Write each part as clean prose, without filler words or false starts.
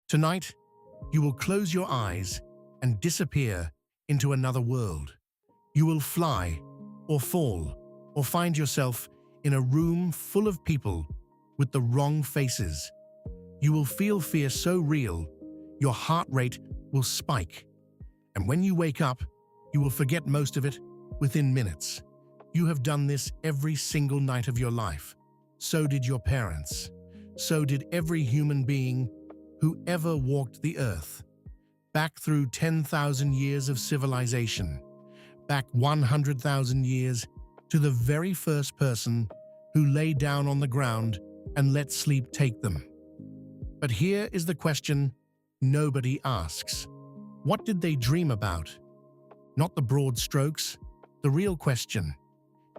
Tonight, you will close your eyes and disappear into another world. You will fly, or fall, or find yourself in a room full of people with the wrong faces. You will feel fear so real, your heart rate will spike. And when you wake up, you will forget most of it within minutes. You have done this every single night of your life. So did your parents. So did every human being who ever walked the earth. Back through 10,000 years of civilization, back 100,000 years to the very first person who lay down on the ground and let sleep take them. But here is the question nobody asks. What did they dream about? Not the broad strokes, the real question.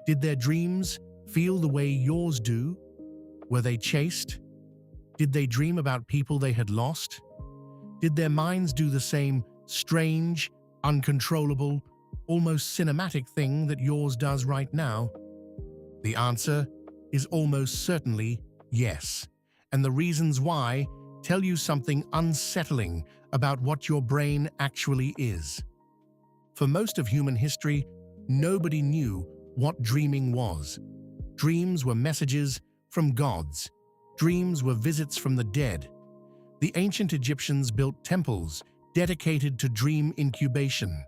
Did their dreams feel the way yours do? Were they chaste? Did they dream about people they had lost? Did their minds do the same strange, uncontrollable, almost cinematic thing that yours does right now? The answer is almost certainly yes, and the reasons why tell you something unsettling about what your brain actually is. For most of human history, nobody knew what dreaming was. Dreams were messages from gods. Dreams were visits from the dead. The ancient Egyptians built temples dedicated to dream incubation,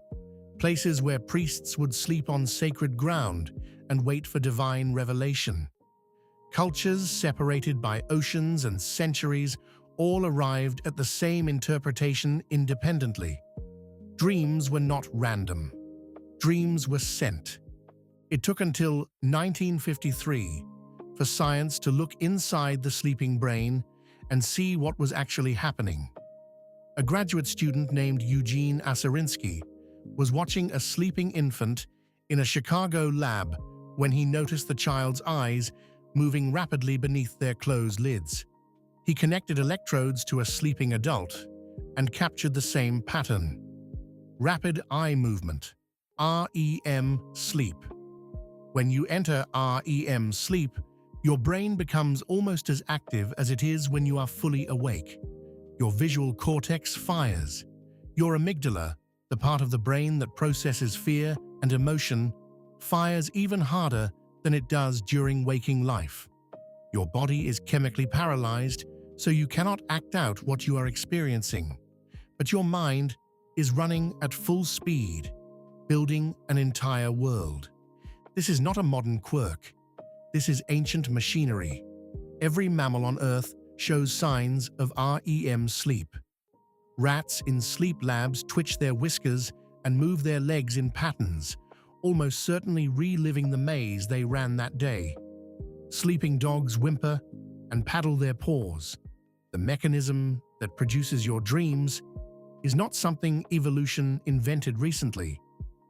places where priests would sleep on sacred ground and wait for divine revelation. Cultures separated by oceans and centuries all arrived at the same interpretation independently. Dreams were not random. Dreams were sent. It took until 1953 for science to look inside the sleeping brain and see what was actually happening. A graduate student named Eugene Asarinsky was watching a sleeping infant in a Chicago lab when he noticed the child's eyes moving rapidly beneath their closed lids. He connected electrodes to a sleeping adult and captured the same pattern. Rapid eye movement, REM sleep. When you enter REM sleep, your brain becomes almost as active as it is when you are fully awake. Your visual cortex fires. Your amygdala, the part of the brain that processes fear and emotion, fires even harder than it does during waking life. Your body is chemically paralyzed, so you cannot act out what you are experiencing. But your mind is running at full speed, building an entire world. This is not a modern quirk. This is ancient machinery. Every mammal on Earth shows signs of REM sleep. Rats in sleep labs twitch their whiskers and move their legs in patterns, almost certainly reliving the maze they ran that day. Sleeping dogs whimper and paddle their paws. The mechanism that produces your dreams is not something evolution invented recently.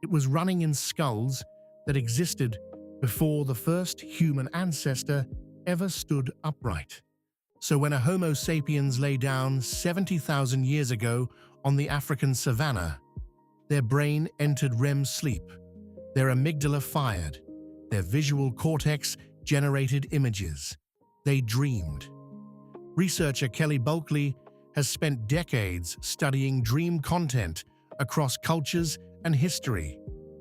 It was running in skulls that existed before the first human ancestor ever stood upright. So when a Homo sapiens lay down 70,000 years ago on the African savanna, their brain entered REM sleep. Their amygdala fired. Their visual cortex generated images. They dreamed. Researcher Kelly Bulkley has spent decades studying dream content across cultures and history.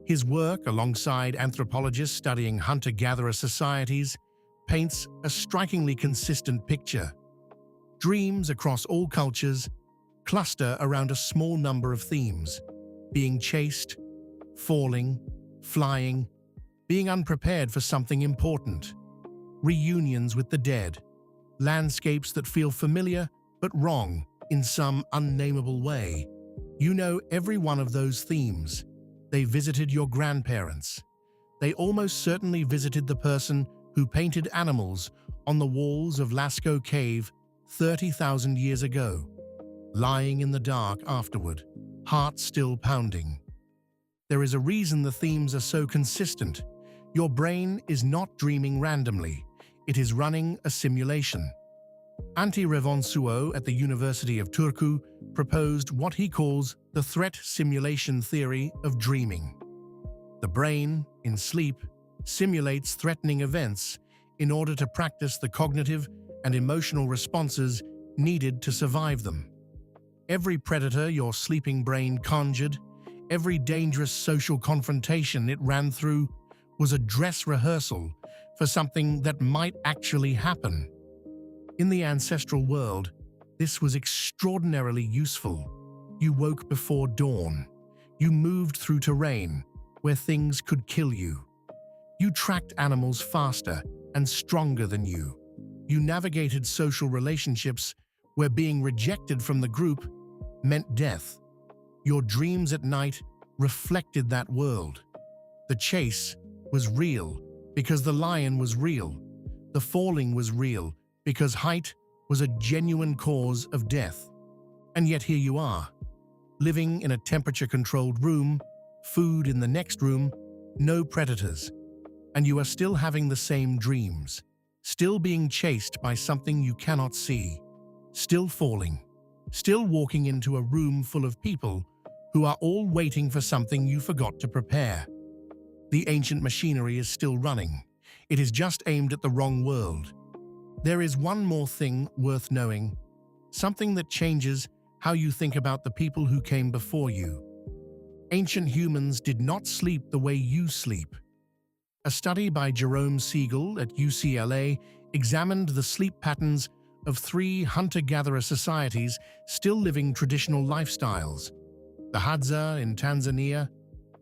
His work, alongside anthropologists studying hunter-gatherer societies, paints a strikingly consistent picture. Dreams across all cultures cluster around a small number of themes: being chased, falling, flying, being unprepared for something important, reunions with the dead, landscapes that feel familiar but wrong in some unnameable way. You know every one of those themes. They visited your grandparents. They almost certainly visited the person who painted animals on the walls of Lascaux Cave 30,000 years ago, lying in the dark afterward, heart still pounding. There is a reason the themes are so consistent. Your brain is not dreaming randomly. It is running a simulation. Antti Revonsuo at the University of Turku proposed what he calls the threat simulation theory of dreaming. The brain, in sleep, simulates threatening events in order to practice the cognitive and emotional responses needed to survive them. Every predator your sleeping brain conjured, every dangerous social confrontation it ran through was a dress rehearsal for something that might actually happen. In the ancestral world, this was extraordinarily useful. You woke before dawn. You moved through terrain where things could kill you. You tracked animals faster and stronger than you. You navigated social relationships where being rejected from the group meant death. Your dreams at night reflected that world. The chase was real because the lion was real. The falling was real because height was a genuine cause of death. And yet here you are, living in a temperature-controlled room, food in the next room, no predators. And you are still having the same dreams, still being chased by something you cannot see, still falling, still walking into a room full of people who are all waiting for something you forgot to prepare. The ancient machinery is still running. It is just aimed at the wrong world. There is one more thing worth knowing, something that changes how you think about the people who came before you. Ancient humans did not sleep the way you sleep. A study by Jerome Siegel at UCLA examined the sleep patterns of 3 hunter-gatherer societies still living traditional lifestyles: the Hadza in Tanzania,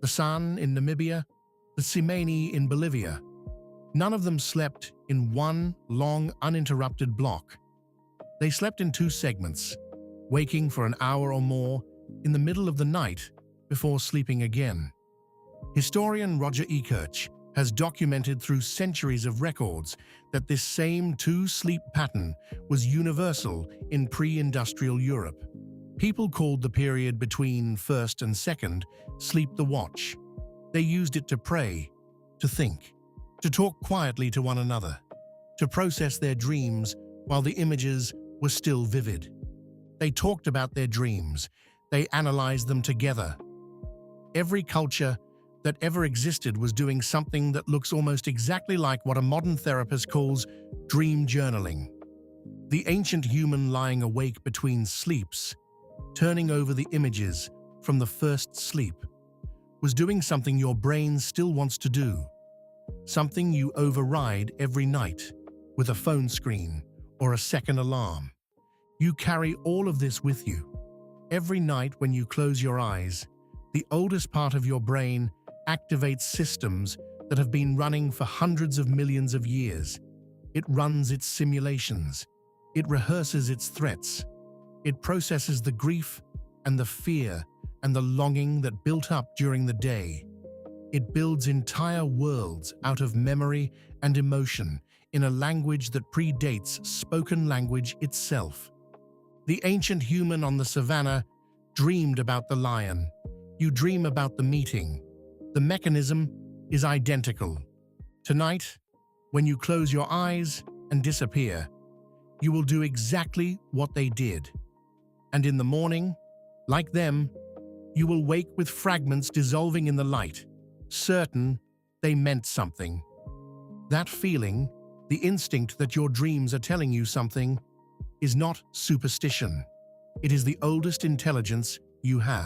the San in Namibia, the Tsimane in Bolivia. None of them slept in one long, uninterrupted block. They slept in 2 segments, waking for an hour or more in the middle of the night before sleeping again. Historian Roger Ekirch has documented through centuries of records that this same 2-sleep pattern was universal in pre-industrial Europe. People called the period between first and second sleep the watch. They used it to pray, to think, to talk quietly to one another, to process their dreams while the images were still vivid. They talked about their dreams. They analyzed them together. Every culture that ever existed was doing something that looks almost exactly like what a modern therapist calls dream journaling. The ancient human lying awake between sleeps, turning over the images from the first sleep, was doing something your brain still wants to do, something you override every night with a phone screen or a second alarm. You carry all of this with you. Every night when you close your eyes, the oldest part of your brain activates systems that have been running for hundreds of millions of years. It runs its simulations. It rehearses its threats. It processes the grief and the fear and the longing that built up during the day. It builds entire worlds out of memory and emotion in a language that predates spoken language itself. The ancient human on the savannah dreamed about the lion. You dream about the meeting. The mechanism is identical. Tonight, when you close your eyes and disappear, you will do exactly what they did. And in the morning, like them, you will wake with fragments dissolving in the light, certain they meant something. That feeling, the instinct that your dreams are telling you something, is not superstition. It is the oldest intelligence you have.